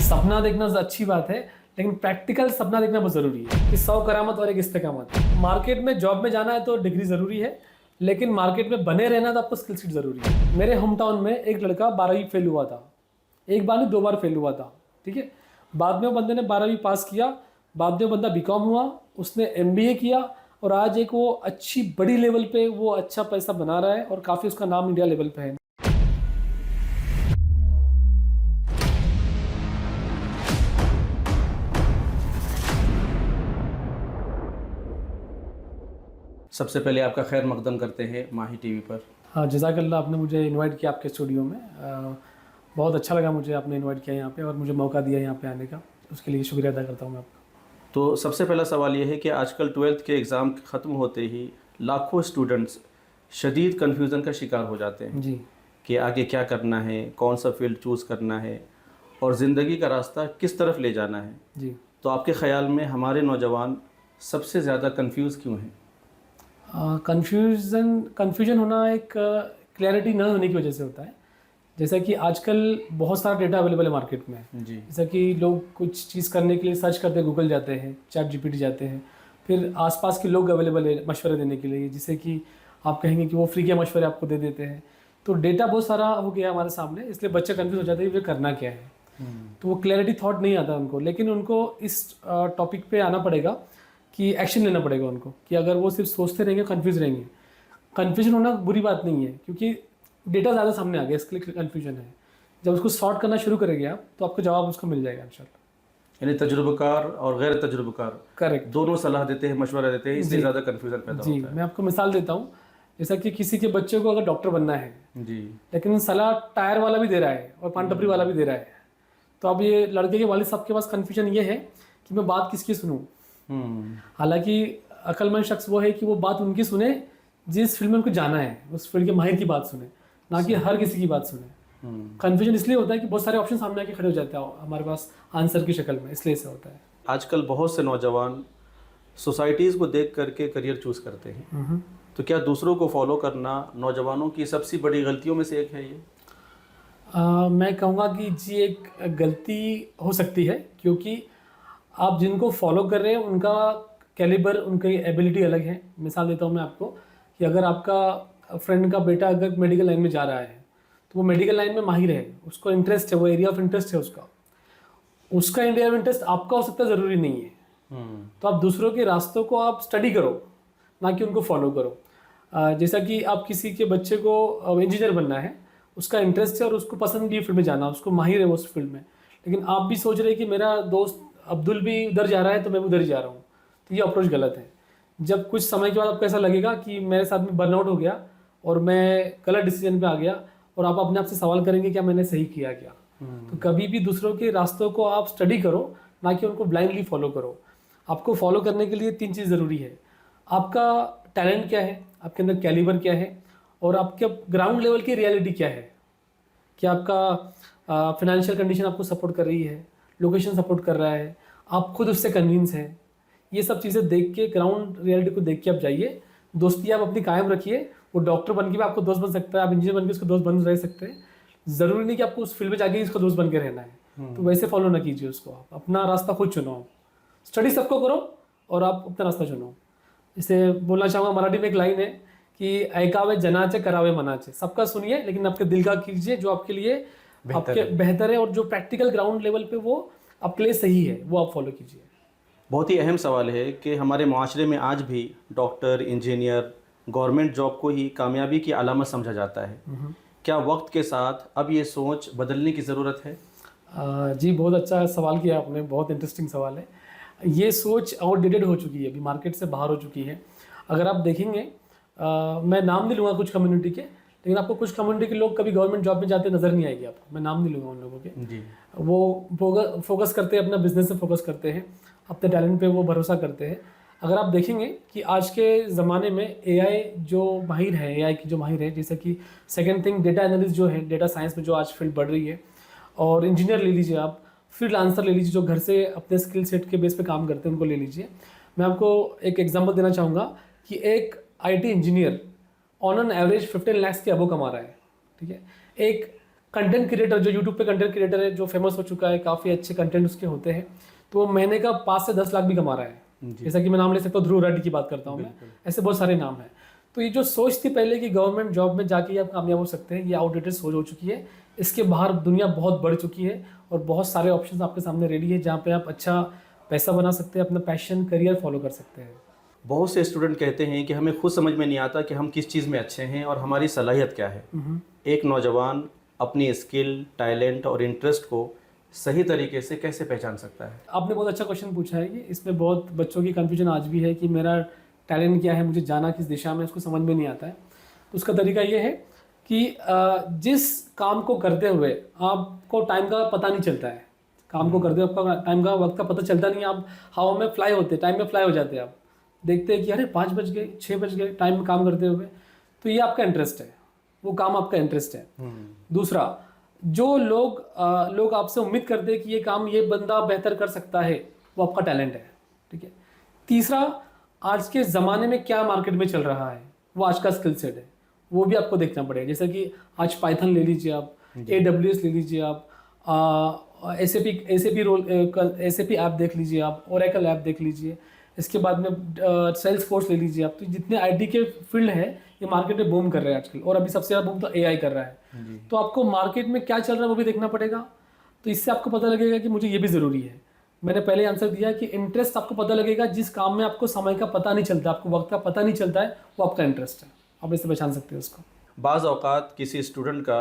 सपना देखना अच्छी बात है, लेकिन प्रैक्टिकल सपना देखना बहुत ज़रूरी है कि 100 करामत और एक इस्तेकामत। मार्केट में जॉब में जाना है तो डिग्री ज़रूरी है, लेकिन मार्केट में बने रहना तो आपको स्किल सेट ज़रूरी है। मेरे होम टाउन में एक लड़का 12वीं फेल हुआ था, एक बार नहीं 2 बार फेल हुआ था, ठीक है। बाद में वो बंदे ने 12वीं पास किया, बाद में वो बंदा बीकॉम हुआ, उसने MBA किया और आज एक वो अच्छी बड़ी लेवल पे वो अच्छा पैसा बना रहा है और काफ़ी उसका नाम इंडिया लेवल पे है। सबसे पहले आपका खैर मकदम करते हैं माही टीवी पर। हाँ, जज़ाकल्लाह, आपने मुझे इनवाइट किया आपके स्टूडियो में। बहुत अच्छा लगा मुझे, आपने इनवाइट किया यहाँ पे और मुझे मौका दिया यहाँ पे आने का, उसके लिए शुक्रिया अदा करता हूँ मैं आपका। तो सबसे पहला सवाल ये है कि आजकल 12th के एग्ज़ाम ख़त्म होते ही लाखों स्टूडेंट्स शदीद कन्फ्यूज़न का शिकार हो जाते हैं जी कि आगे क्या करना है, कौन सा फील्ड चूज़ करना है और ज़िंदगी का रास्ता किस तरफ ले जाना है। जी। तो आपके ख़्याल में हमारे नौजवान सबसे ज़्यादा कंफ्यूज क्यों हैं? कन्फ्यूजन होना एक क्लैरिटी न होने की वजह से होता है। जैसा कि आजकल बहुत सारा डेटा अवेलेबल है मार्केट में। जी। जैसा कि लोग कुछ चीज़ करने के लिए सर्च करते हैं, गूगल जाते हैं, ChatGPT जाते हैं, फिर आसपास के लोग अवेलेबल है मशवरे देने के लिए, जिससे कि आप कहेंगे कि वो फ्री के मशवरे आपको दे देते हैं। तो डेटा बहुत सारा हो गया हमारे सामने, इसलिए बच्चे कन्फ्यूज हो जाते हैं कि वे करना क्या है। तो वो क्लैरिटी थॉट नहीं आता उनको, लेकिन उनको इस टॉपिक पे आना पड़ेगा कि एक्शन लेना पड़ेगा उनको, कि अगर वो सिर्फ सोचते रहेंगे, कन्फ्यूज रहेंगे। कन्फ्यूजन होना बुरी बात नहीं है, क्योंकि डेटा ज़्यादा सामने आ गया, इसके लिए कन्फ्यूजन है। जब उसको सॉर्ट करना शुरू करेंगे आप, तो आपको जवाब उसको मिल जाएगा इंशाल्लाह। यानी तजुर्बेकार और गैर तजुर्बेकार करेक्ट, दोनों सलाह देते हैं, मशवरा देते हैं, इसलिए जी। ज़्यादा कन्फ्यूज़न पैदा जी, होता है। मैं आपको मिसाल देता हूँ। जैसा कि किसी के बच्चे को अगर डॉक्टर बनना है, जी। लेकिन सलाह टायर वाला भी दे रहा है और पान टपरी वाला भी दे रहा है, तो अब ये लड़के के वालिद साहब के पास कन्फ्यूजन ये है कि मैं बात किसकी सुनूँ। हालांकि अक्लमंद शख्स वो है कि वो बात उनकी सुने जिस फील्ड में उनको जाना है, उस फील्ड के माहिर की बात सुने, ना कि हर किसी की बात सुने। कन्फ्यूजन इसलिए होता है कि बहुत सारे ऑप्शन सामने आके खड़े हो जाते हैं हमारे पास आंसर की शक्ल में, इसलिए ऐसा होता है। आजकल बहुत से नौजवान सोसाइटीज़ को देख करके करियर चूज़ करते हैं, तो क्या दूसरों को फॉलो करना नौजवानों की सबसे बड़ी गलतियों में से एक है ये? मैं कहूँगा कि जी एक गलती हो सकती है, क्योंकि आप जिनको फॉलो कर रहे हैं उनका कैलिबर, उनकी एबिलिटी अलग है। मिसाल देता हूँ मैं आपको कि अगर आपका फ्रेंड का बेटा अगर मेडिकल लाइन में जा रहा है, तो वो मेडिकल लाइन में माहिर है, उसको इंटरेस्ट है, वो एरिया ऑफ इंटरेस्ट है उसका। उसका एरिया ऑफ इंटरेस्ट आपका हो सकता है, ज़रूरी नहीं है। तो आप दूसरों के रास्तों को आप स्टडी करो, ना कि उनको फॉलो करो। जैसा कि आप किसी के बच्चे को इंजीनियर बनना है, उसका इंटरेस्ट है और उसको पसंद भी फील्ड में जाना, उसको माहिर है उस फील्ड में, लेकिन आप भी सोच रहे हैं कि मेरा दोस्त अब्दुल भी उधर जा रहा है तो मैं भी उधर ही जा रहा हूँ, तो ये अप्रोच गलत है। जब कुछ समय के बाद आपको ऐसा लगेगा कि मेरे साथ में बर्नआउट हो गया और मैं गलत डिसीजन पे आ गया, और आप अपने आप से सवाल करेंगे क्या मैंने सही किया क्या। तो कभी भी दूसरों के रास्तों को आप स्टडी करो, ना कि उनको ब्लाइंडली फॉलो करो। आपको फॉलो करने के लिए 3 चीज़ ज़रूरी है। आपका टैलेंट क्या है, आपके अंदर कैलिबर क्या है, और आपके ग्राउंड लेवल की रियलिटी क्या है। क्या आपका फिनेंशियल कंडीशन आपको सपोर्ट कर रही है, लोकेशन सपोर्ट कर रहा है, आप खुद उससे कन्विंस हैं। ये सब चीज़ें देख के, ग्राउंड रियलिटी को देख के आप जाइए। दोस्ती आप अपनी कायम रखिए। वो डॉक्टर बन के भी आपको दोस्त बन सकता है, आप इंजीनियर बन के उसको दोस्त बन रह सकते हैं। ज़रूरी नहीं कि आपको उस फील्ड में जाके इसका दोस्त बन के रहना है। तो वैसे फॉलो ना कीजिए उसको, आप अपना रास्ता खुद चुनो। स्टडी सबको करो और आप अपना रास्ता चुनो। इसे बोलना चाहूँगा, मराठी में एक लाइन है कि ऐकावे जनाचे करावे मनाचे। सबका सुनिए, लेकिन आपके दिल का कीजिए जो आपके लिए आपके बेहतर है, और जो प्रैक्टिकल ग्राउंड लेवल पे वो आपके लिए सही है, वो आप फॉलो कीजिए। बहुत ही अहम सवाल है कि हमारे माशरे में आज भी डॉक्टर, इंजीनियर, गवर्नमेंट जॉब को ही कामयाबी की अलामत समझा जाता है। क्या वक्त के साथ अब ये सोच बदलने की ज़रूरत है? जी, बहुत अच्छा सवाल किया आपने, बहुत इंटरेस्टिंग सवाल है। ये सोच आउटडेटेड हो चुकी है, अभी मार्केट से बाहर हो चुकी है। अगर आप देखेंगे, मैं नाम नहीं लूँगा कुछ कम्युनिटी के, लेकिन आपको कुछ कम्युनिटी के लोग कभी गवर्नमेंट जॉब में जाते नज़र नहीं आएगी आपको। मैं नाम नहीं लूँगा उन लोगों के। जी। वो फोकस करते हैं, अपना बिजनेस पे फोकस करते हैं, अपने टैलेंट पे वो भरोसा करते हैं। अगर आप देखेंगे कि आज के ज़माने में AI जो माहिर है, AI की जो माहिर है, जैसे कि सेकंड थिंग डेटा एनालिस्ट जो है, डेटा साइंस में जो आज फील्ड बढ़ रही है, और इंजीनियर ले लीजिए आप, फ्रीलांसर ले लीजिए जो घर से अपने स्किल सेट के बेस पे काम करते हैं, उनको ले लीजिए। मैं आपको एक एग्जांपल देना चाहूँगा कि एक IT engineer on an average 15 lakh के अबो कमा रहा है, ठीक है। एक कंटेंट क्रिएटर जो यूट्यूब पे कंटेंट क्रिएटर है, जो फेमस हो चुका है, काफ़ी अच्छे कंटेंट उसके होते हैं, तो वो महीने का 5 से 10 लाख भी कमा रहा है। जैसा कि मैं नाम ले सकता हूँ, ध्रुव रेड्डी की बात करता हूँ मैं, ऐसे बहुत सारे नाम हैं। तो ये जो सोच थी पहले कि गवर्नमेंट जॉब में जाके ही आप कामयाब हो सकते हैं, ये आउटडेटेड सोच हो चुकी है। इसके बाहर दुनिया बहुत बढ़ चुकी है और बहुत सारे ऑप्शंस आपके सामने रेडी है, जहाँ पे आप अच्छा पैसा बना सकते हैं, अपना पैशन करियर फॉलो कर सकते हैं। बहुत से स्टूडेंट कहते हैं कि हमें खुद समझ में नहीं आता कि हम किस चीज़ में अच्छे हैं और हमारी सलाहियत क्या है। एक नौजवान अपनी स्किल, टैलेंट और इंटरेस्ट को सही तरीके से कैसे पहचान सकता है? आपने बहुत अच्छा क्वेश्चन पूछा है। कि इसमें बहुत बच्चों की कन्फ्यूजन आज भी है कि मेरा टैलेंट क्या है, मुझे जाना किस दिशा में, उसको समझ में नहीं आता है। तो उसका तरीका ये है कि जिस काम को करते हुए आपको टाइम का पता नहीं चलता है, काम को करते हुए आपका टाइम का, वक्त का पता चलता नहीं, आप हवा में फ्लाई होते, टाइम में फ्लाई हो जाते हैं। आप देखते हैं कि अरे 5 बज गए, 6 बज गए टाइम में काम करते हुए, तो ये आपका इंटरेस्ट है, वो काम आपका इंटरेस्ट है। दूसरा, जो लोग आपसे उम्मीद करते हैं कि ये काम ये बंदा बेहतर कर सकता है, वो आपका टैलेंट है। ठीक है। तीसरा, आज के ज़माने में क्या मार्केट में चल रहा है, वो आज का स्किल सेट है, वो भी आपको देखना पड़ेगा। जैसे कि आज पाइथन ले लीजिए आप, AWS ले लीजिए आप, SAP ऐप देख लीजिए आप, ओरेकल ऐप देख लीजिए, इसके बाद में सेल्स फोर्स ले लीजिए आप। तो जितने IT के फील्ड है, ये मार्केट में बूम कर रहे हैं आजकल, और अभी सबसे ज़्यादा बूम तो AI कर रहा है। तो आपको मार्केट में क्या चल रहा है वो भी देखना पड़ेगा। तो इससे आपको पता लगेगा कि मुझे ये भी ज़रूरी है। मैंने पहले आंसर दिया कि इंटरेस्ट आपको पता लगेगा, जिस काम में आपको समय का पता नहीं चलता, आपको वक्त का पता नहीं चलता है, वो आपका इंटरेस्ट है। आप इससे पहचान सकते हो उसको। बाज़ औक़ात किसी स्टूडेंट का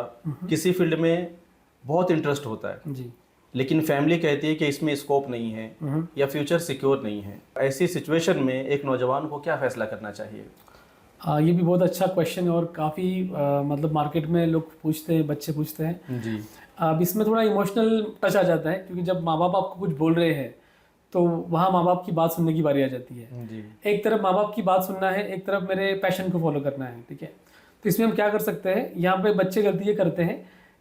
किसी फील्ड में बहुत इंटरेस्ट होता है जी, लेकिन फैमिली कहती है कि इसमें स्कोप नहीं है या फ्यूचर सिक्योर नहीं है। ऐसी सिचुएशन में एक नौजवान को क्या फ़ैसला करना चाहिए? ये भी बहुत अच्छा क्वेश्चन है और काफ़ी मतलब मार्केट में लोग पूछते हैं, बच्चे पूछते हैं। जी। अब इसमें थोड़ा इमोशनल टच आ जाता है, क्योंकि जब माँ बाप आपको कुछ बोल रहे हैं तो वहाँ माँ बाप की बात सुनने की बारी आ जाती है। जी। एक तरफ माँ बाप की बात सुनना है, एक तरफ मेरे पैशन को फॉलो करना है। ठीक है। तो इसमें हम क्या कर सकते हैं, यहाँ पे बच्चे गलती ये करते हैं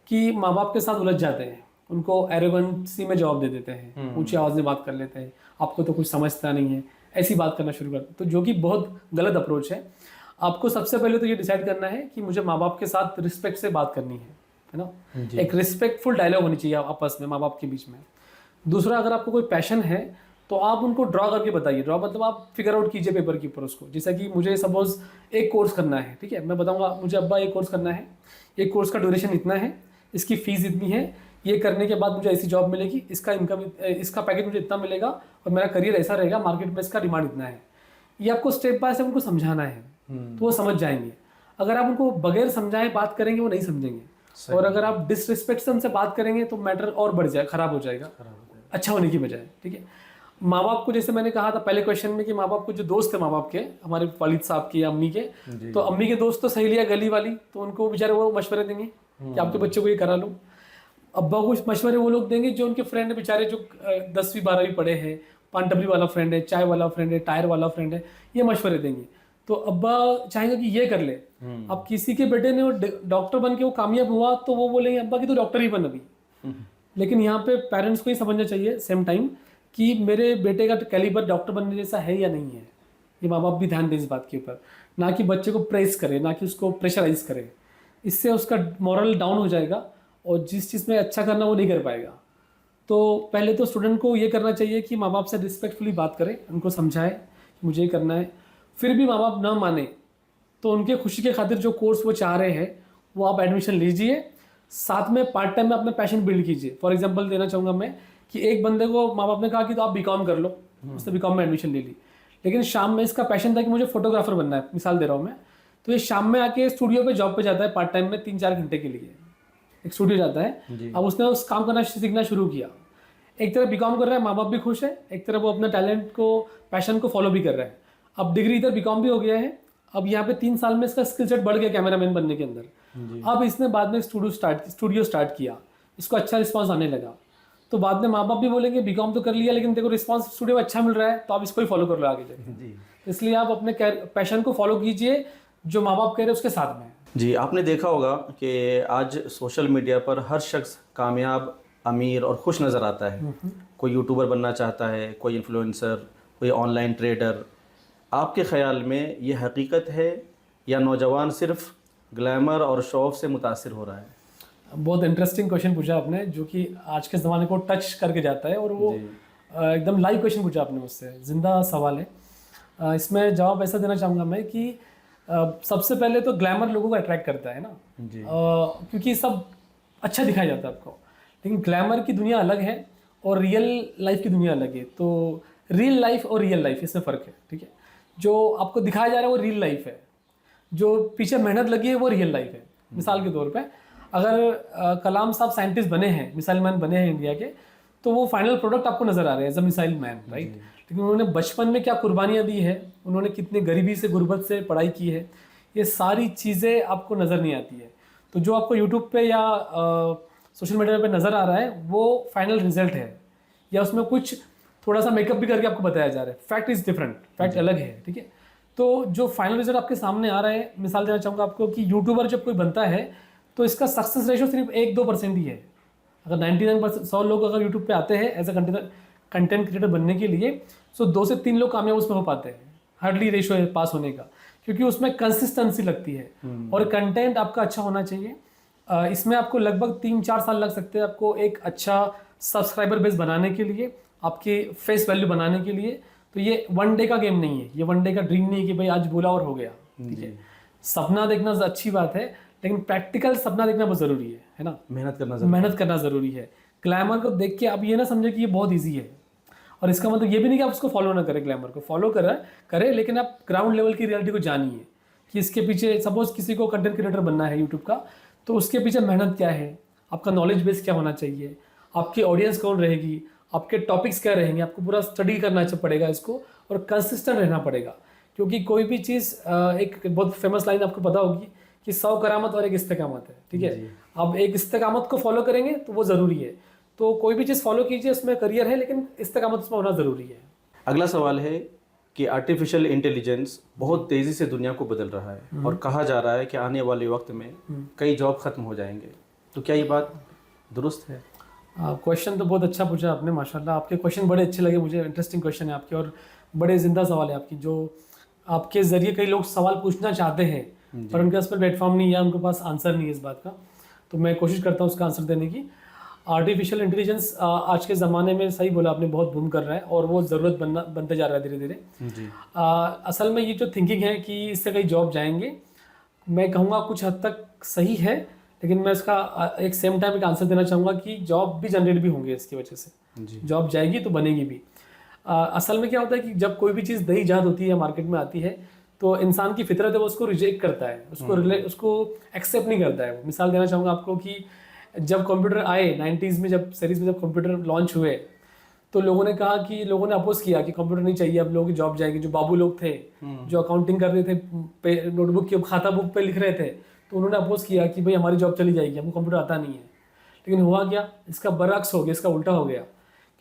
कि माँ बाप के साथ उलझ जाते हैं, उनको एरोगेंसी में जवाब दे देते हैं, ऊंची आवाज़ में बात कर लेते हैं, आपको तो कुछ समझता नहीं है, ऐसी बात करना शुरू करते हैं। तो जो कि बहुत गलत अप्रोच है। आपको सबसे पहले तो ये डिसाइड करना है कि मुझे माँ बाप के साथ रिस्पेक्ट से बात करनी है ना। एक रिस्पेक्टफुल डायलॉग होनी चाहिए आपस में, माँ बाप के बीच में। दूसरा, अगर आपको कोई पैशन है तो आप उनको ड्रॉ करके बताइए। ड्रॉ मतलब आप फिगर आउट कीजिए पेपर के ऊपर उसको। जैसा कि मुझे सपोज एक कोर्स करना है, ठीक है, मैं बताऊंगा मुझे अब्बा एक कोर्स करना है, एक कोर्स का ड्यूरेशन इतना है, इसकी फीस इतनी है, ये करने के बाद मुझे ऐसी जॉब मिलेगी, इसका इनकम, इसका पैकेज मुझे इतना मिलेगा और मेरा करियर ऐसा रहेगा, मार्केट में इसका डिमांड इतना है। ये आपको स्टेप बाय स्टेप उनको समझाना है, तो वो समझ जाएंगे। अगर आप उनको बगैर समझाए बात करेंगे, वो नहीं समझेंगे। और अगर आप डिसरिस्पेक्ट से उनसे बात करेंगे तो मैटर और बढ़ जाए, खराब हो जाएगा अच्छा होने की बजाय। ठीक है। माँ बाप को, जैसे मैंने कहा था पहले क्वेश्चन में, कि माँ बाप को जो दोस्त है माँ बाप के, हमारे वालिद साहब के या अम्मी के, तो अम्मी के दोस्त तो सहेलियाँ गली वाली, तो उनको बेचारे वो मशवरे देंगे कि आपके बच्चे को ये करा लो। अब्बा को मशवरे वो लोग देंगे जो उनके फ्रेंड है बेचारे, जो 10वीं 12वीं पढ़े हैं, पान टपरी वाला फ्रेंड है, चाय वाला फ्रेंड है, टायर वाला फ्रेंड है, ये मशवरे देंगे। तो अब्बा चाहेंगे कि ये कर ले। अब किसी के बेटे ने वो डॉक्टर बन के वो कामयाब हुआ तो वो बोलेंगे अब्बा की तो डॉक्टर ही बन अभी। लेकिन यहाँ पे पेरेंट्स को ही समझना चाहिए सेम टाइम कि मेरे बेटे का कैलिबर डॉक्टर बनने जैसा है या नहीं है। ये माँ बाप भी ध्यान दें इस बात के ऊपर, ना कि बच्चे को प्रेस करे, ना कि उसको प्रेशराइज करे। इससे उसका मॉरल डाउन हो जाएगा और जिस चीज़ में अच्छा करना वो नहीं कर पाएगा। तो पहले तो स्टूडेंट को ये करना चाहिए कि माँ बाप से रिस्पेक्टफुली बात करें, उनको समझाए कि मुझे ये करना है। फिर भी माँ बाप ना माने तो उनके खुशी के खातिर जो कोर्स वो चाह रहे हैं वो आप एडमिशन लीजिए, साथ में पार्ट टाइम में अपना पैशन बिल्ड कीजिए। फॉर एग्जांपल देना चाहूँगा मैं कि एक बंदे को माँ बाप ने कहा कि तो आप बीकॉम कर लो, उसने बीकॉम में एडमिशन ले ली, लेकिन शाम में इसका पैशन था कि मुझे फोटोग्राफर बनना है, मिसाल दे रहा हूँ मैं, तो ये शाम में आके स्टूडियो पे जॉब पे जाता है पार्ट टाइम में 3-4 घंटे के लिए, एक स्टूडियो जाता है। अब उसने उस काम करना सीखना शुरू किया, एक तरफ बीकॉम कर रहा है, माँ बाप भी खुश है, एक तरफ वो अपना टैलेंट को, पैशन को फॉलो भी कर रहा है। अब डिग्री इधर बीकॉम भी हो गया है, अब यहाँ पे 3 साल में इसका स्किल सेट बढ़ गया कैमरामैन बनने के अंदर। अब इसने बाद में स्टूडियो स्टार्ट किया, इसको अच्छा रिस्पांस आने लगा, तो बाद में माँ बाप भी बोलेंगे बीकॉम तो कर लिया लेकिन देखो रिस्पांस स्टूडियो में अच्छा मिल रहा है, तो आप इसको ही फॉलो कर लो आगे जाके। इसलिए आप अपने पैशन को फॉलो कीजिए, जो माँ बाप कह रहे हैं उसके साथ में। जी, आपने देखा होगा कि आज सोशल मीडिया पर हर शख्स कामयाब, अमीर और खुश नज़र आता है। कोई यूट्यूबर बनना चाहता है, कोई इन्फ्लुएंसर, कोई ऑनलाइन ट्रेडर। आपके ख्याल में ये हकीकत है या नौजवान सिर्फ ग्लैमर और शो ऑफ से मुतासिर हो रहा है? बहुत इंटरेस्टिंग क्वेश्चन पूछा आपने, जो कि आज के ज़माने को टच करके जाता है, और वो एकदम लाइव क्वेश्चन पूछा आपने मुझसे, ज़िंदा सवाल है। इसमें जवाब ऐसा देना चाहूँगा मैं कि सबसे पहले तो ग्लैमर लोगों को अट्रैक्ट करता है ना, क्योंकि सब अच्छा दिखाया जाता है आपको, लेकिन ग्लैमर की दुनिया अलग है और रियल लाइफ की दुनिया अलग है। तो रियल लाइफ और रियल लाइफ इसमें फ़र्क है, ठीक है। जो आपको दिखाया जा रहा है वो रियल लाइफ है, जो पीछे मेहनत लगी है वो रियल लाइफ है। मिसाल के तौर पे अगर कलाम साहब साइंटिस्ट बने हैं, मिसाइल मैन बने हैं इंडिया के, तो वो फाइनल प्रोडक्ट आपको नज़र आ रहे हैं as a missile man, right. लेकिन उन्होंने बचपन में क्या कुर्बानियाँ दी है, उन्होंने कितनी गरीबी से गुर्बत से पढ़ाई की है, ये सारी चीज़ें आपको नज़र नहीं आती है। तो जो आपको यूट्यूब पे या सोशल मीडिया पे नज़र आ रहा है वो फाइनल रिजल्ट है, या उसमें कुछ थोड़ा सा मेकअप भी करके आपको बताया जा रहा है। फैक्ट इज़ डिफरेंट, फैक्ट अलग है, ठीक है। तो जो फाइनल रिजल्ट आपके सामने आ रहा है, मिसाल देना चाहूँगा आपको कि यूट्यूबर जब कोई बनता है तो इसका सक्सेस रेशो सिर्फ 1-2% ही है। अगर 99% 100 लोग अगर यूट्यूब पे आते हैं एज अ कंटेंट क्रिएटर बनने के लिए, तो 2 से 3 लोग कामयाब उसमें हो पाते हैं, हार्डली रेशो है पास होने का, क्योंकि उसमें कंसिस्टेंसी लगती है और कंटेंट आपका अच्छा होना चाहिए। इसमें आपको लगभग 3-4 साल लग सकते हैं आपको एक अच्छा सब्सक्राइबर बेस बनाने के लिए, आपके फेस वैल्यू बनाने के लिए। तो ये वन डे का गेम नहीं है, ये वन डे का ड्रीम नहीं है कि भाई आज बोला और हो गया, ठीक है। सपना देखना अच्छी बात है, लेकिन प्रैक्टिकल सपना देखना बहुत ज़रूरी है ना। मेहनत करना ज़रूरी है। ग्लैमर को देख के आप ये ना समझे कि ये बहुत ईजी है, और इसका मतलब ये भी नहीं कि आप उसको फॉलो ना करें, ग्लैमर को फॉलो करें, लेकिन आप ग्राउंड लेवल की रियलिटी को जानिए कि इसके पीछे, सपोज किसी को कंटेंट क्रिएटर बनना है यूट्यूब का, तो उसके पीछे मेहनत क्या है, आपका नॉलेज बेस क्या होना चाहिए, आपकी ऑडियंस कौन रहेगी, आपके टॉपिक्स क्या रहेंगे, आपको पूरा स्टडी करना पड़ेगा इसको, और कंसिस्टेंट रहना पड़ेगा। क्योंकि कोई भी चीज़, एक बहुत फेमस लाइन आपको पता होगी कि 100 करामत और एक इस्तेकामत है, ठीक है। अब एक इस्तेकामत को फॉलो करेंगे तो वो ज़रूरी है, तो कोई भी चीज़ फॉलो कीजिए, उसमें करियर है, लेकिन इस्तेकामत उसमें होना ज़रूरी है। अगला सवाल है कि आर्टिफिशियल इंटेलिजेंस बहुत तेज़ी से दुनिया को बदल रहा है और कहा जा रहा है कि आने वाले वक्त में कई जॉब ख़त्म हो जाएंगे, तो क्या ये बात दुरुस्त है? क्वेश्चन तो बहुत अच्छा पूछा आपने, माशाल्लाह। आपके क्वेश्चन बड़े अच्छे लगे मुझे, इंटरेस्टिंग क्वेश्चन है आपके, और बड़े ज़िंदा सवाल है आपकी, जो आपके ज़रिए कई लोग सवाल पूछना चाहते हैं पर उनके पास प्लेटफॉर्म नहीं है, उनके पास आंसर नहीं है इस बात का। तो मैं कोशिश करता हूँ उसका आंसर देने की। आर्टिफिशियल इंटेलिजेंस आज के ज़माने में, सही बोला आपने, बहुत बूम कर रहा है और वो ज़रूरत बनते जा रहा है धीरे धीरे। असल में ये जो थिंकिंग है कि इससे कई जॉब जाएंगे, मैं कहूँगा कुछ हद तक सही है, लेकिन मैं इसका एक सेम टाइम एक आंसर देना चाहूँगा कि जॉब भी जनरेट भी होंगे इसकी वजह से। जॉब जाएगी तो बनेगी भी। असल में क्या होता है कि जब कोई भी चीज़ नई ईजाद होती है, मार्केट में आती है, तो इंसान की फितरत है वो उसको रिजेक्ट करता है, उसको एक्सेप्ट नहीं करता है। मिसाल देना चाहूँगा आपको कि जब कंप्यूटर आए 90s में, जब सीरीज में जब कंप्यूटर लॉन्च हुए, तो लोगों ने कहा कि लोगों ने अपोज किया कि कंप्यूटर नहीं चाहिए, अब लोगों की जॉब जाएगी। जो बाबू लोग थे, जो अकाउंटिंग कर रहे थे, नोटबुक के खाता बुक पे लिख रहे थे, तो उन्होंने अपोज किया कि भाई हमारी जॉब चली जाएगी, हमको कंप्यूटर आता नहीं है। लेकिन हुआ क्या, इसका बरअक्स हो गया, इसका उल्टा हो गया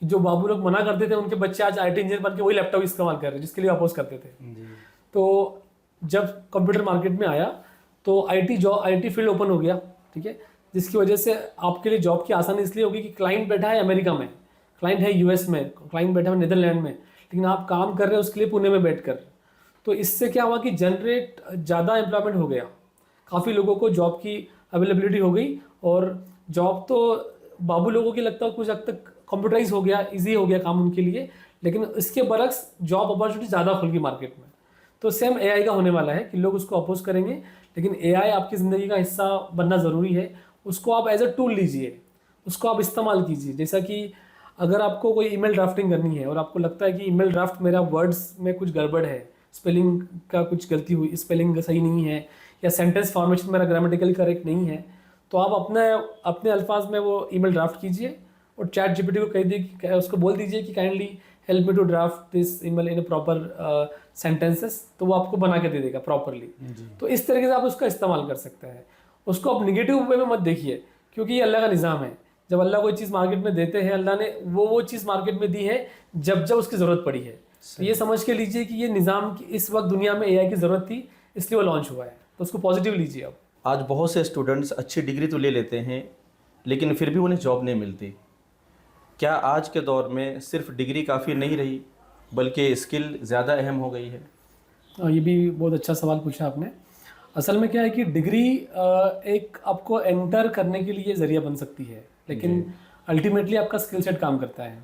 कि जो बाबू लोग मना करते थे, उनके बच्चे आज IT इंजीनियर बन के वही लैपटॉप इस्तेमाल कर रहे हैं जिसके लिए अपोज करते थे। तो जब कंप्यूटर मार्केट में आया तो IT फील्ड ओपन हो गया, ठीक है, जिसकी वजह से आपके लिए जॉब की आसानी इसलिए होगी कि क्लाइंट बैठा है अमेरिका में, क्लाइंट है US में, क्लाइंट बैठा है नीदरलैंड में, लेकिन आप काम कर रहे हैं उसके लिए पुणे में बैठकर। तो इससे क्या हुआ कि जनरेट ज़्यादा एम्प्लॉयमेंट हो गया, काफ़ी लोगों को जॉब की अवेलेबिलिटी हो गई, और जॉब तो बाबू लोगों की लगता है कुछ हद तक कंप्यूटराइज हो गया, ईजी हो गया काम उनके लिए, लेकिन इसके बरक्स जॉब अपॉर्चुनिटी ज़्यादा खुल गई मार्केट में। तो सेम AI का होने वाला है कि लोग उसको अपोज करेंगे, लेकिन AI आपकी ज़िंदगी का हिस्सा बनना ज़रूरी है। उसको आप एज अ टूल लीजिए, उसको आप इस्तेमाल कीजिए। जैसा कि अगर आपको कोई ईमेल ड्राफ्टिंग करनी है और आपको लगता है कि ईमेल ड्राफ्ट मेरा वर्ड्स में कुछ गड़बड़ है, स्पेलिंग का कुछ गलती हुई, स्पेलिंग सही नहीं है, या सेंटेंस फॉर्मेशन मेरा ग्रामेटिकली करेक्ट नहीं है, तो आप अपने अल्फाज में वो ईमेल ड्राफ्ट कीजिए और ChatGPT को कह दीजिए, उसको बोल दीजिए कि kindly help me to draft this email in proper sentences, तो वो आपको बना के दे देगा प्रॉपरली। तो इस तरीके से आप उसका इस्तेमाल कर सकते हैं। उसको आप निगेटिव वे में मत देखिए, क्योंकि ये अल्लाह का निज़ाम है। जब अल्लाह कोई चीज़ मार्केट में देते हैं, अल्लाह ने वो चीज़ मार्केट में दी है जब जब उसकी ज़रूरत पड़ी है। तो ये समझ के लीजिए कि ये निज़ाम की इस वक्त दुनिया में AI की ज़रूरत थी, इसलिए वो लॉन्च हुआ है, तो उसको पॉजिटिव लीजिए आप। आज बहुत से स्टूडेंट्स अच्छी डिग्री तो ले लेते हैं, लेकिन फिर भी उन्हें जॉब नहीं मिलती। क्या आज के दौर में सिर्फ डिग्री काफ़ी नहीं रही, बल्कि स्किल ज़्यादा अहम हो गई है? ये भी बहुत अच्छा सवाल पूछा आपने। असल में क्या है कि डिग्री एक आपको एंटर करने के लिए ज़रिया बन सकती है, लेकिन अल्टीमेटली आपका स्किल सेट काम करता है।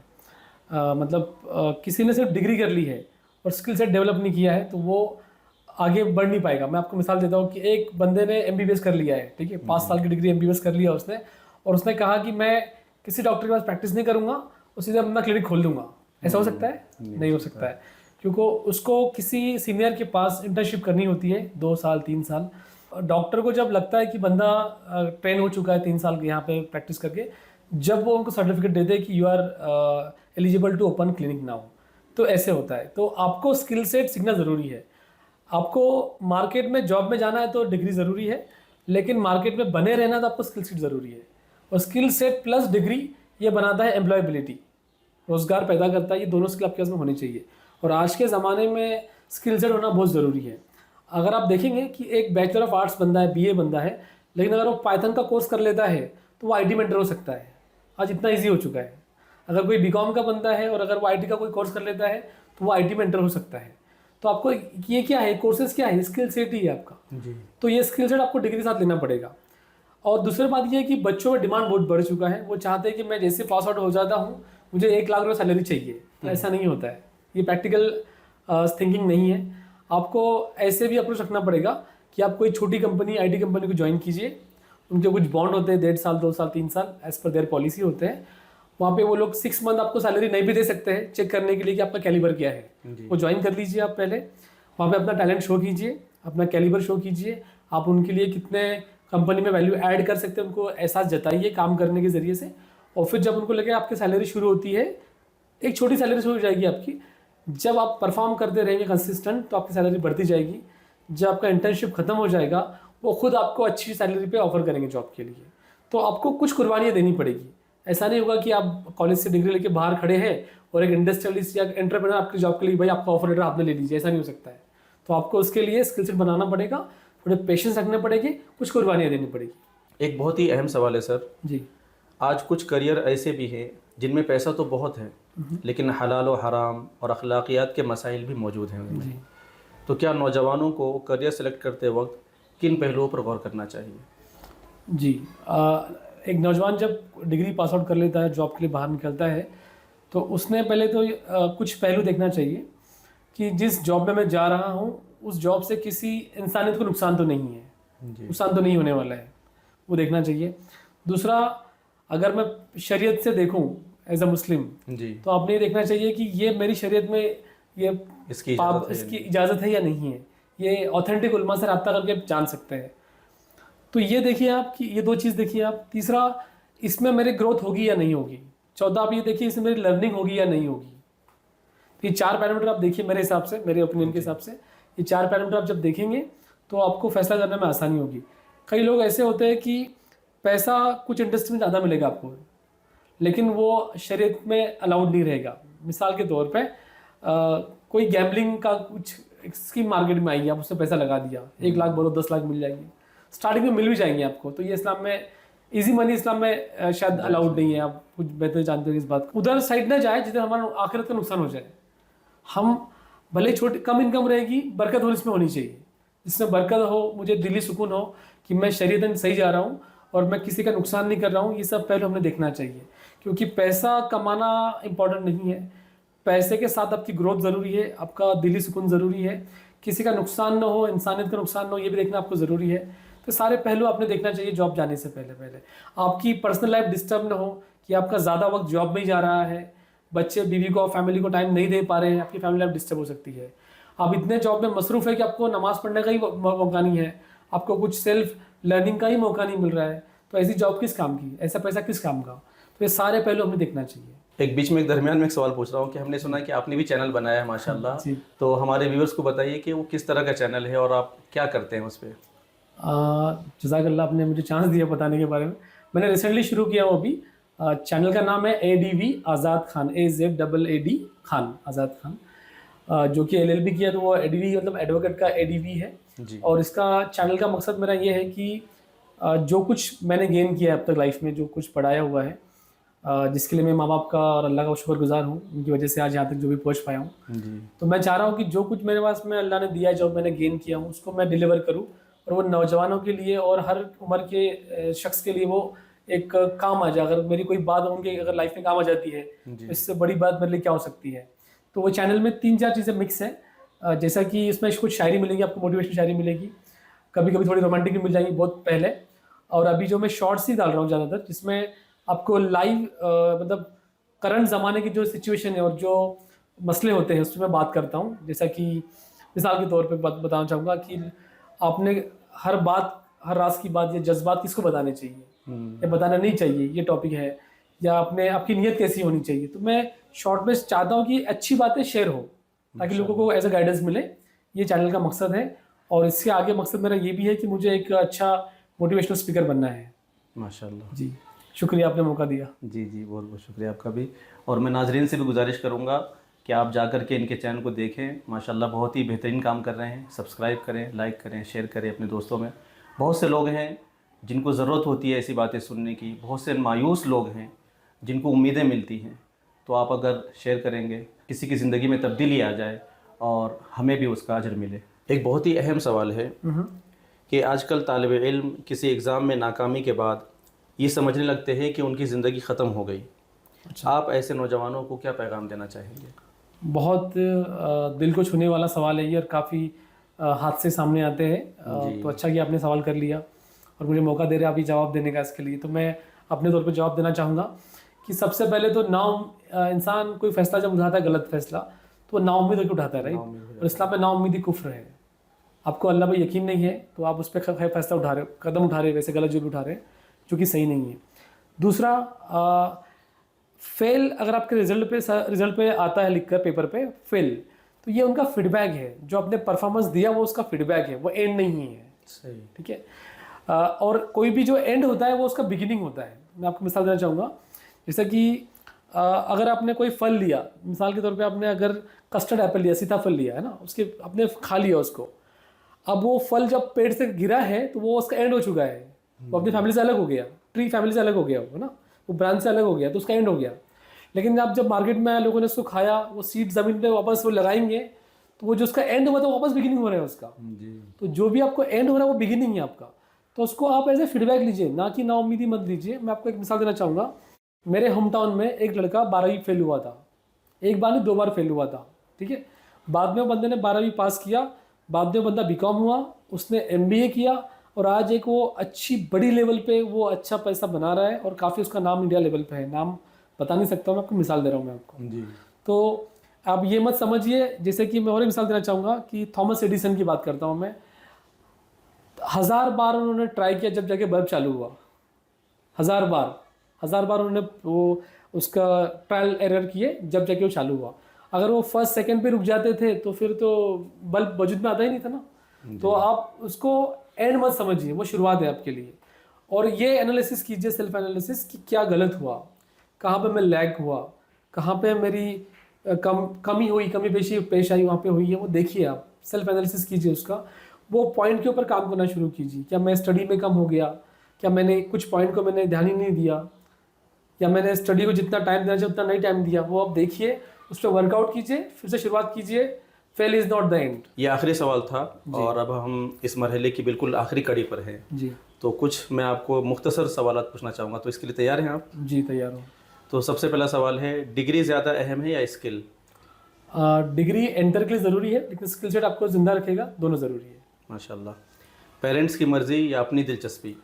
किसी ने सिर्फ डिग्री कर ली है और स्किल सेट डेवलप नहीं किया है तो वो आगे बढ़ नहीं पाएगा। मैं आपको मिसाल देता हूँ कि एक बंदे ने एमबीबीएस कर लिया है, ठीक है, 5 साल की डिग्री एमबीबीएस कर लिया उसने, और उसने कहा कि मैं किसी डॉक्टर के पास प्रैक्टिस नहीं करूँगा और सीधे अपना क्लिनिक खोल दूंगा। ऐसा हो सकता है? नहीं हो सकता है, क्योंकि उसको किसी सीनियर के पास इंटर्नशिप करनी होती है 2 साल 3 साल। डॉक्टर को जब लगता है कि बंदा ट्रेन हो चुका है 3 साल के यहाँ पे प्रैक्टिस करके, जब वो उनको सर्टिफिकेट दे दे कि you are eligible to open clinic now, तो ऐसे होता है। तो आपको स्किल सेट सीखना ज़रूरी है। आपको मार्केट में जॉब में जाना है तो डिग्री ज़रूरी है, लेकिन मार्केट में बने रहना तो आपको स्किल सेट ज़रूरी है। और स्किल सेट प्लस डिग्री ये बनाता है एम्प्लॉयबिलिटी, रोज़गार पैदा करता है। ये दोनों स्किल आपके पास में होनी चाहिए, और आज के ज़माने में स्किल सेट होना बहुत ज़रूरी है। अगर आप देखेंगे कि एक बैचलर ऑफ आर्ट्स बंदा है, बीए बंदा है, लेकिन अगर वो पाइथन का कोर्स कर लेता है तो वो आईटी मेंटर हो सकता है। आज इतना ईजी हो चुका है। अगर कोई बीकॉम का बंदा है और अगर वो आईटी का कोई कोर्स कर लेता है तो वो आईटी मेंटर हो सकता है। तो आपको ये क्या है, कोर्सेज क्या है, स्किल सेट ही है आपका जी। तो ये स्किल सेट आपको डिग्री के साथ लेना पड़ेगा। और दूसरी बात ये है कि बच्चों में डिमांड बहुत बढ़ चुका है। वो चाहते हैं कि मैं जैसे पास आउट हो जाता हूँ मुझे 1 लाख रुपये सैलरी चाहिए। तो ऐसा नहीं होता है, ये प्रैक्टिकल थिंकिंग नहीं है। आपको ऐसे भी अप्रोच रखना पड़ेगा कि आप कोई छोटी कंपनी, आईटी कंपनी को ज्वाइन कीजिए। उनके कुछ बॉन्ड होते हैं 1.5 साल 2 साल 3 साल, एज पर देयर पॉलिसी होते हैं। वहाँ पे वो लोग 6 मंथ आपको सैलरी नहीं भी दे सकते हैं, चेक करने के लिए कि आपका कैलिबर क्या है। वो ज्वाइन कर लीजिए आप पहले, वहाँ पे अपना टैलेंट शो कीजिए, अपना कैलिबर शो कीजिए। आप उनके लिए कितने कंपनी में वैल्यू ऐड कर सकते हैं उनको एहसास जताइए काम करने के ज़रिए से। और फिर जब उनको लगे आपकी सैलरी शुरू होती है, एक छोटी सैलरी शुरू हो जाएगी आपकी। जब आप परफॉर्म करते रहेंगे कंसिस्टेंट तो आपकी सैलरी बढ़ती जाएगी। जब आपका इंटर्नशिप खत्म हो जाएगा वो खुद आपको अच्छी सैलरी पे ऑफर करेंगे जॉब के लिए। तो आपको कुछ कुर्बानियाँ देनी पड़ेगी। ऐसा नहीं होगा कि आप कॉलेज से डिग्री लेके बाहर खड़े हैं और एक इंडस्ट्रियलिस्ट या एंटरप्रेन्योर आपकी जॉब के लिए भाई आपका ऑफर लेटर आपने ले लीजिए, ऐसा नहीं हो सकता है। तो आपको उसके लिए स्किल सेट बनाना पड़ेगा, थोड़े पेशेंस रखने पड़ेंगे, कुछ कुर्बानियाँ देनी पड़ेगी। एक बहुत ही अहम सवाल है सर जी। आज कुछ करियर ऐसे भी हैं जिनमें पैसा तो बहुत है लेकिन हलाल व हराम और अखलाकियात के मसाइल भी मौजूद हैं उनमें। तो क्या नौजवानों को करियर सेलेक्ट करते वक्त किन पहलुओं पर गौर करना चाहिए? जी, एक नौजवान जब डिग्री पास आउट कर लेता है, जॉब के लिए बाहर निकलता है, तो उसने पहले तो कुछ पहलू देखना चाहिए कि जिस जॉब में मैं जा रहा हूँ उस जॉब से किसी इंसानियत को नुकसान तो नहीं है, नुकसान तो नहीं होने वाला है, वो देखना चाहिए। दूसरा, अगर मैं शरीयत से देखूँ एज अ मुस्लिम जी, तो आपने ये देखना चाहिए कि ये मेरी शरीयत में ये इसकी इजाज़त है या नहीं है। ये ऑथेंटिक उलमा से रब्ता करके जान सकते हैं। तो ये देखिए आप कि ये 2 चीज़ देखिए आप। तीसरा, इसमें मेरी ग्रोथ होगी या नहीं होगी। चौथा, आप ये देखिए इसमें मेरी लर्निंग होगी या नहीं होगी। ये 4 पैरामीटर आप देखिए मेरे हिसाब से, मेरे ओपिनियन के हिसाब से। ये 4 पैरामीटर आप जब देखेंगे तो आपको फैसला करने में आसानी होगी। कई लोग ऐसे होते हैं कि पैसा कुछ इंडस्ट्री में ज़्यादा मिलेगा आपको, लेकिन वो शरीयत में अलाउड नहीं रहेगा। मिसाल के तौर पे कोई गैम्बलिंग का कुछ स्कीम मार्केट में आई, आप उससे पैसा लगा दिया, 1 लाख बोलो 10 लाख मिल जाएंगे, स्टार्टिंग में मिल भी जाएंगे आपको। तो ये इस्लाम में इजी मनी इस्लाम में शायद अलाउड नहीं है। आप कुछ बेहतर जानते हो इस बात को। उधर साइड ना जाए जिधर हमारा आखिरत का नुकसान हो जाए। हम भले छोटी कम इनकम रहेगी, बरकत हो इसमें होनी चाहिए, जिसमें बरकत हो, मुझे दिली सुकून हो कि मैं शरीयतन सही जा रहा हूँ और मैं किसी का नुकसान नहीं कर रहा हूँ। ये सब पहले हमने देखना चाहिए, क्योंकि पैसा कमाना इंपॉर्टेंट नहीं है। पैसे के साथ आपकी ग्रोथ ज़रूरी है, आपका दिली सुकून ज़रूरी है, किसी का नुकसान ना हो, इंसानियत का नुकसान ना हो, ये भी देखना आपको ज़रूरी है। तो सारे पहलू आपने देखना चाहिए जॉब जाने से पहले। आपकी पर्सनल लाइफ डिस्टर्ब ना हो कि आपका ज़्यादा वक्त जॉब में ही जा रहा है, बच्चे बीवी को फैमिली को टाइम नहीं दे पा रहे हैं, आपकी फैमिली लाइफ डिस्टर्ब हो सकती है। आप इतने जॉब में मसरूफ़ है कि आपको नमाज़ पढ़ने का ही मौका नहीं है, आपको कुछ सेल्फ लर्निंग का ही मौका नहीं मिल रहा है। तो ऐसी जॉब किस काम की, ऐसा पैसा किस काम का? तो ये सारे पहलू हमें देखना चाहिए। एक बीच में एक दरमियान में एक सवाल पूछ रहा हूँ कि हमने सुना कि आपने भी चैनल बनाया है माशाल्लाह, तो हमारे व्यूअर्स को बताइए कि वो किस तरह का चैनल है और आप क्या करते हैं उस पर? जज़ाकल्लाह, आपने मुझे चांस दिया बताने के बारे में। मैंने रिसेंटली शुरू किया हूँ अभी। चैनल का नाम है ADV आज़ाद खान, AZAAD खान, आज़ाद खान, जो कि LLB किया तो वो ADV मतलब एडवोकेट का ADV है जी। और इसका चैनल का मकसद मेरा ये है कि जो कुछ मैंने गेन किया अब तक लाइफ में, जो कुछ पढ़ाया हुआ है, जिसके लिए मैं माँ बाप का और अल्लाह का शुक्रगुजार हूँ, उनकी वजह से आज यहाँ तक जो भी पहुँच पाया हूँ। तो मैं चाह रहा हूँ कि जो कुछ मेरे पास में अल्लाह ने दिया है, जो मैंने गेन किया हूँ, उसको मैं डिलीवर करूँ और वो नौजवानों के लिए और हर उम्र के शख्स के लिए वो एक काम आ जाए। अगर मेरी कोई बात उनके अगर लाइफ में काम आ जाती है जी। तो इससे बड़ी बात मेरे लिए क्या हो सकती है। तो वो चैनल में 3-4 चीज़ें मिक्स हैं। जैसा कि इसमें कुछ शायरी मिलेगी, आपको मोटिवेशनल शायरी मिलेगी, कभी कभी थोड़ी रोमांटिक भी मिल जाएगी बहुत पहले। और अभी जो मैं शॉर्ट्स ही डाल रहा हूँ ज़्यादातर, जिसमें आपको लाइव मतलब करंट ज़माने की जो सिचुएशन है और जो मसले होते हैं उसमें बात करता हूँ। जैसा कि मिसाल के तौर पे बताना चाहूँगा कि आपने हर बात, हर राज की बात या जज्बात किसको बताने चाहिए या बताना नहीं चाहिए, ये टॉपिक है। या आपकी नीयत कैसी होनी चाहिए। तो मैं शॉर्ट में चाहता हूँ कि अच्छी बातें शेयर हो ताकि लोगों को एज अ गाइडेंस मिले। ये चैनल का मकसद है। और इससे आगे मकसद मेरा ये भी है कि मुझे एक अच्छा मोटिवेशनल स्पीकर बनना है। माशाल्लाह। जी, शुक्रिया आपने मौका दिया। जी जी, बहुत बहुत शुक्रिया आपका भी। और मैं नाजरीन से भी गुजारिश करूँगा कि आप जाकर के इनके चैनल को देखें। माशाल्लाह बहुत ही बेहतरीन काम कर रहे हैं। सब्सक्राइब करें, लाइक करें, शेयर करें अपने दोस्तों में। बहुत से लोग हैं जिनको ज़रूरत होती है ऐसी बातें सुनने की, बहुत से मायूस लोग हैं जिनको उम्मीदें मिलती हैं। तो आप अगर शेयर करेंगे, किसी की ज़िंदगी में तब्दीली आ जाए और हमें भी उसका अजर मिले। एक बहुत ही अहम सवाल है कि आजकल तालिब इल्म किसी एग्ज़ाम में नाकामी के बाद ये समझने लगते हैं कि उनकी ज़िंदगी ख़त्म हो गई। अच्छा, आप ऐसे नौजवानों को क्या पैगाम देना चाहेंगे? बहुत दिल को छूने वाला सवाल है ये और काफ़ी हादसे सामने आते हैं। जी। तो अच्छा कि आपने सवाल कर लिया और मुझे मौका दे रहे हैं अभी जवाब देने का इसके लिए। तो मैं अपने तौर पे जवाब देना चाहूँगा कि सबसे पहले तो इंसान कोई फैसला जब उठाता है गलत फैसला तो वो नाउम्मीद होकर उठाता है, राइट। और इस्लाम में नाउम्मीदी कुफ्र है। आपको अल्लाह पर यकीन नहीं है तो आप उस पर फैसला उठा रहे हो, कदम उठा रहे हो, वैसे गलत जो भी उठा रहे हैं, जो कि सही नहीं है। दूसरा, फेल अगर आपके रिजल्ट पे आता है लिखकर पेपर पे फेल, तो ये उनका फीडबैक है। जो आपने परफॉर्मेंस दिया वो उसका फीडबैक है, वो एंड नहीं है। सही। ठीक है। और कोई भी जो एंड होता है वो उसका बिगिनिंग होता है। मैं आपको मिसाल देना चाहूँगा, जैसे कि अगर आपने कोई फल लिया, मिसाल के तौर पे आपने अगर कस्टर्ड एप्पल लिया, सीताफल लिया है ना, उसके आपने खा लिया उसको। अब वो फल जब पेड़ से गिरा है तो वो उसका एंड हो चुका है। वो अपनी फैमिली से अलग हो गया, ट्री फैमिली से अलग हो गया, वो ना, वो ब्रांच से अलग हो गया, तो उसका एंड हो गया। लेकिन जब मार्केट में आया, लोगों ने उसको खाया, वो सीड ज़मीन पे वापस वो लगाएंगे तो वो जो उसका एंड हुआ था वो वापस बिगिनिंग हो रहा है उसका। जी। तो जो भी आपको एंड हो रहा है वो बिगिनिंग है आपका। तो उसको आप एज ए फीडबैक लीजिए, ना कि नाउम्मीदी मत लीजिए। मैं आपको एक मिसाल देना चाहूँगा। मेरे होम टाउन में एक लड़का 12वीं फेल हुआ था, एक बार नहीं 2 बार फेल हुआ था। ठीक है। बाद में वो बंदे ने 12वीं पास किया, बाद में वो बंदा बीकॉम हुआ, उसने MBA किया और आज एक वो अच्छी बड़ी लेवल पे वो अच्छा पैसा बना रहा है और काफ़ी उसका नाम इंडिया लेवल पे है। नाम बता नहीं सकता, मैं आपको मिसाल दे रहा हूँ मैं आपको। जी। तो आप ये मत समझिए, जैसे कि मैं और एक मिसाल देना चाहूँगा कि थॉमस एडिसन की बात करता हूँ मैं। 1000 बार उन्होंने ट्राई किया जब जाके बल्ब चालू हुआ। 1000 बार उन्होंने वो उसका ट्रायल एरर किए जब जाके वो चालू हुआ। अगर वो फर्स्ट सेकंड पे रुक जाते थे तो फिर तो बल्ब वजूद में आता ही नहीं था ना। तो आप उसको एंड मत समझिए, वो शुरुआत है आपके लिए। और ये एनालिसिस कीजिए, सेल्फ एनालिसिस, कि क्या गलत हुआ, कहाँ पे मैं लैग हुआ, कहाँ पे मेरी कमी हुई, कमी पेश आई, वहाँ पे हुई है, वो देखिए। आप सेल्फ एनालिसिस कीजिए उसका, वो पॉइंट के ऊपर काम करना शुरू कीजिए। क्या मैं स्टडी में कम हो गया, क्या मैंने कुछ पॉइंट को मैंने ध्यान ही नहीं दिया, या मैंने स्टडी को जितना टाइम देना चाहिए उतना नहीं टाइम दिया। वो आप देखिए, उस पर वर्कआउट कीजिए, फिर से शुरुआत कीजिए। Fail is not the end. ये आखिरी सवाल था और अब हम इस मरहले की बिल्कुल आखिरी कड़ी पर हैं। जी तो कुछ मैं आपको मुख्तसर सवाल पूछना चाहूँगा, तो इसके लिए तैयार हैं आप? जी, तैयार हूँ। तो सबसे पहला सवाल है, डिग्री ज़्यादा अहम है या स्किल? डिग्री एंटर के लिए ज़रूरी है, लेकिन स्किल सेट आपको ज़िंदा रखेगा, दोनों ज़रूरी है। माशाल्लाह। पेरेंट्स की मर्ज़ी या अपनी दिलचस्पी?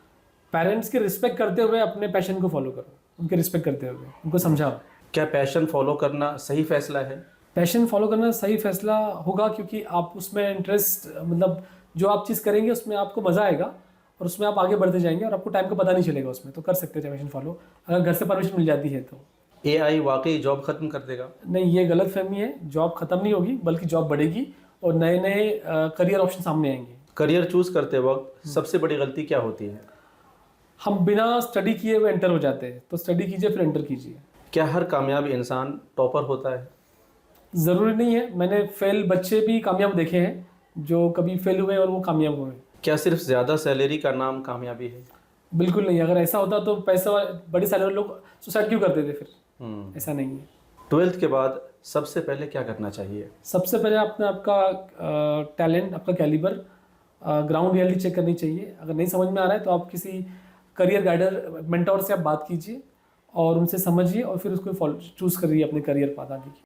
पेरेंट्स की रिस्पेक्ट करते हुए अपने पैशन को फॉलो करो, उनके रिस्पेक्ट करते हुए उनको समझाओ। क्या पैशन फॉलो करना सही फैसला है? पैशन फॉलो करना सही फैसला होगा, क्योंकि आप उसमें इंटरेस्ट, मतलब जो आप चीज़ करेंगे उसमें आपको मज़ा आएगा और उसमें आप आगे बढ़ते जाएंगे और आपको टाइम का पता नहीं चलेगा उसमें। तो कर सकते हैं पैशन फॉलो, अगर घर से परमिशन मिल जाती है तो। AI वाकई जॉब ख़त्म कर देगा? नहीं, ये गलत फहमी है। जॉब ख़त्म नहीं होगी, बल्कि जॉब बढ़ेगी और नए नए करियर ऑप्शन सामने आएंगे। करियर चूज़ करते वक्त सबसे बड़ी गलती क्या होती है? हम बिना स्टडी किए हुए एंटर हो जाते हैं। तो स्टडी कीजिए फिर एंटर कीजिए। क्या हर कामयाब इंसान टॉपर होता है? ज़रूरी नहीं है। मैंने फेल बच्चे भी कामयाब देखे हैं, जो कभी फेल हुए और वो कामयाब हुए। क्या सिर्फ ज़्यादा सैलरी का नाम कामयाबी है? बिल्कुल नहीं। अगर ऐसा होता तो पैसा, बड़ी सैलरी लोग सुसाइड क्यों करते थे फिर? ऐसा नहीं है। 12th के बाद सबसे पहले क्या करना चाहिए? सबसे पहले आपने आपका टैलेंट, आपका कैलिबर ग्राउंड रियलिटी चेक करनी चाहिए। अगर नहीं समझ में आ रहा है तो आप किसी करियर गाइडर मेंटोर से आप बात कीजिए और उनसे समझिए और फिर उसको चूज़ करिए अपने करियर पाथ आगे की।